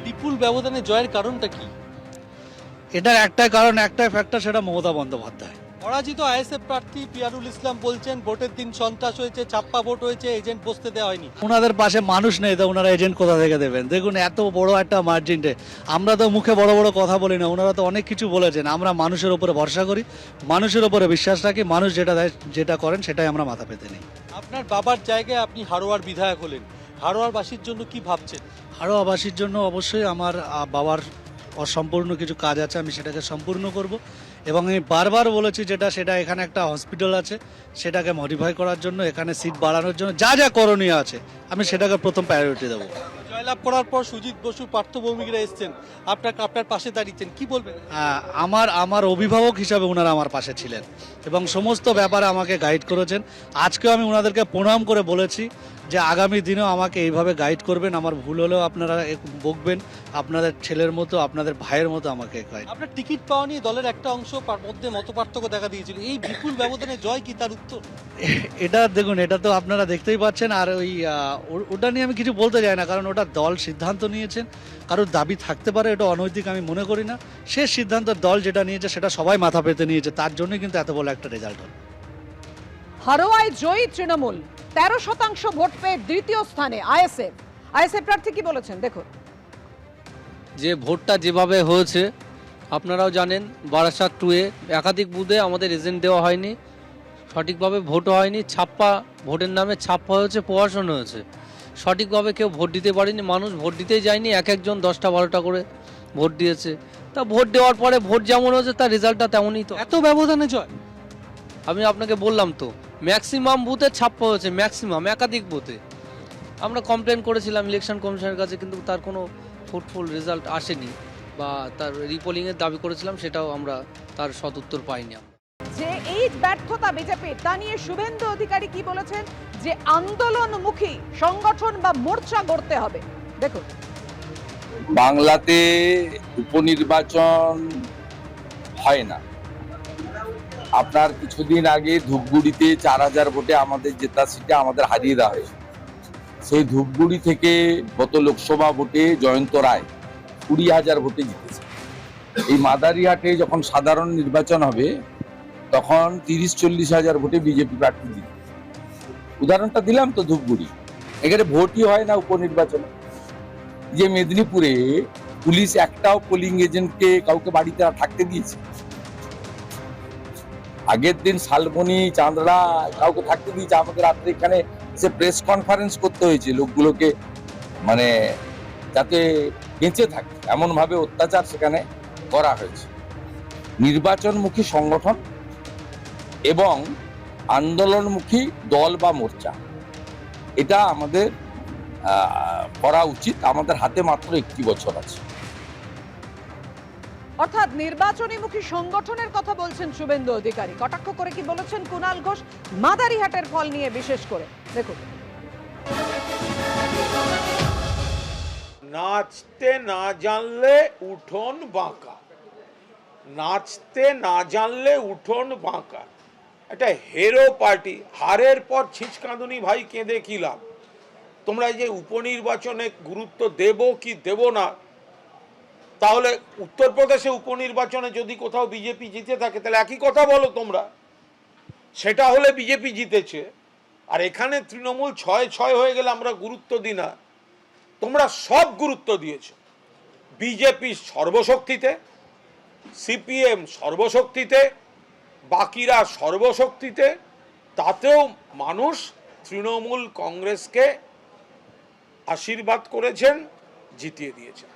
বিপুল ব্যবধানে জয়ের কারণটা কি? এটার একটাই কারণ, একটাই ফ্যাক্টর, সেটা মমতা বন্দ্যোপাধ্যায়। পরাজিত আইএসএফ প্রার্থী পিয়ারুল ইসলাম বলছেন ভোটের দিন সন্ত্রাস হয়েছে, ছাপ্পা ভোট হয়েছে, এজেন্ট বসতে দেওয়া হয়নি। ওনাদের পাশে মানুষ নেই তো ওনারা এজেন্ট কোথা থেকে দেবেন? দেখুন এত বড় একটা মার্জিনটে, আমরা তো মুখে বড় বড় কথা বলি না, ওনারা তো অনেক কিছু বলেছেন। আমরা মানুষের উপরে ভরসা করি, মানুষের উপরে বিশ্বাস রাখি, মানুষ যেটা দেয় যেটা করেন সেটাই আমরা মাথা পেতে নিই। আপনার বাবার জায়গায় আপনি হারোয়ার বিধায়ক হলেন, হারোয়ারবাসীর জন্য কি ভাবছেন? হারোয়াবাসীর জন্য অবশ্যই আমার বাবার অসম্পূর্ণ কিছু কাজ আছে, আমি সেটাকে সম্পূর্ণ করব। এবং আমি বারবার বলেছি সেটা এখানে একটা হসপিটাল আছে, সেটাকে মডিফাই করার জন্য, এখানে সিট বাড়ানোর জন্য যা যা করণীয় আছে আমি সেটাকে প্রথম প্রায়োরিটি দেবো। জয়লাভ করার পর সুজিত বসু, পার্থ ভৌমিকরা এসছেন, আপনার পাশে দাঁড়িয়েছেন, কি বলবেন? আমার অভিভাবক হিসাবে ওনারা আমার পাশে ছিলেন এবং সমস্ত ব্যাপারে আমাকে গাইড করেছেন। আজকেও আমি ওনাদেরকে প্রণাম করে বলেছি যে আগামী দিনেও আমাকে এইভাবে গাইড করবেন, আমার ভুল হলেও আপনারা বকবেন, আপনাদের ছেলের মতো, আপনাদের ভাইয়ের মতো আমাকে গাইড। আপনার টিকিট পাওয়া নিয়ে দলের একটা অংশ মধ্যে মতপার্থক্য দেখা দিয়েছিল, এই বিপুল ব্যবধানে জয় কি তার উত্তর? এটা দেখুন, এটা তো আপনারা দেখতেই পাচ্ছেন। আর ওটা নিয়ে আমি কিছু বলতে চাই না, কারণ ওটা দল সিদ্ধান্ত নিয়েছেন, কারোর দাবি থাকতে পারে, এটা অনৈতিক আমি মনে করি না। শেষ সিদ্ধান্ত দল যেটা নিয়েছে সেটা সবাই মাথা পেতে নিয়েছে, তার জন্যই কিন্তু এত বড় একটা রেজাল্ট হল। হারোয়ায় জয়ী তৃণমূল, 13% ভোট পেয়ে দ্বিতীয় স্থানে আইএসএফ প্রার্থী কি বলেছেন দেখুন। যে ভোটটা যেভাবে হয়েছে আপনারাও জানেন, বারাসাত 2-এ একাধিক বুথে আমাদের এজেন্ট দেওয়া হয়নি, সঠিকভাবে ভোটও হয়নি, ছাপ্পা ভোটের নামে ছাপ্পা হয়েছে, প্রহসন হয়েছে, সঠিকভাবে কেউ ভোট দিতে পারেনি, মানুষ ভোট দিতেই যায়নি, এক একজন 10টা-12টা করে ভোট দিয়েছে। তা ভোট দেওয়ার পরে ভোট যেমন হয়েছে তার রেজাল্টটা তেমনই। তো এত ব্যবধানে জয়? আমি আপনাকে বললাম তো, ম্যাক্সিমাম বুথে ছাপ্পা হয়েছে, ম্যাক্সিমাম একাধিক বুথে। আমরা কমপ্লেন করেছিলাম ইলেকশন কমিশনের কাছে, কিন্তু তার কোনো ফ্রুটফুল রেজাল্ট আসেনি, বা তার রিপোলিংয়ের দাবি করেছিলাম, সেটাও আমরা তার সদুত্তর পাইনি। আমরা যে এই ব্যর্থতা বিজেপির, তা নিয়ে শুভেন্দু অধিকারী কি বলেছেন, যে আন্দোলনমুখী সংগঠন বা মোর্চা গড়তে হবে দেখুন। বাংলাতে উপনির্বাচন হয় না। আপনার কিছুদিন আগে ধূপগুড়িতে 4000 ভোটে আমাদের জেতা সিটে আমাদের হারিয়ে দেওয়া হয়েছে। সেই ধূপগুড়ি থেকে গত লোকসভা ভোটে জয়ন্ত রায় 20,000 ভোটে জিতেছে। এই মাদারিহাটে যখন সাধারণ নির্বাচন হবে তখন 30-40 হাজার ভোটে বিজেপি প্রার্থী জিতে। উদাহরণটা দিলাম তো ধূপগুড়ি, এখানে ভোটই হয় না উপনির্বাচনে। যে মেদিনীপুরে পুলিশ একটাও পোলিং এজেন্টকে কাউকে বাড়িতে থাকতে দিয়েছে? আগের দিন শালবনি, চাঁদড়া কাউকে থাকতে দিয়েছে? আমাদের রাত্রে এখানে সে প্রেস কনফারেন্স করতে হয়েছে লোকগুলোকে, মানে যাতে বেঁচে থাকে, এমন ভাবে অত্যাচার সেখানে করা হয়েছে। নির্বাচনমুখী সংগঠন এবং আন্দোলনমুখী দল বা মোর্চা, এটা আমাদের করা উচিত। আমাদের হাতে মাত্র 1 বছর আছে। অর্থাৎ নির্বাচনীমুখী সংগঠনের কথা বলছেন শুভেন্দু অধিকারী। কটাক্ষ করে কি বলেছেন কুণাল ঘোষ মাদারিহাটের ফল নিয়ে বিশেষ করে দেখুন। নাচতে না জানলে উঠোন বাঁকা, নাচতে না জানলে উঠোন বাঁকা। একটা হেরো পার্টি, হারের পর ছিঁচকাঁদুনি ভাই কেঁদে কি লাভ? তোমরা যে উপনির্বাচনে গুরুত্ব দেব কি দেব না, তাহলে উত্তরপ্রদেশে উপনির্বাচনে যদি কোথাও বিজেপি জিতে থাকে তাহলে একই কথা বলো তোমরা, সেটা হলে বিজেপি জিতেছে। আর এখানে তৃণমূল 6-6 হয়ে গেলে আমরা গুরুত্ব দিই না। তোমরা সব গুরুত্ব দিয়েছ, বিজেপি সর্বশক্তিতে, সিপিএম সর্বশক্তিতে, বাকিরা সর্বশক্তিতে, তাতেও মানুষ তৃণমূল কংগ্রেসকে আশীর্বাদ করেছেন, জিতিয়ে দিয়েছেন।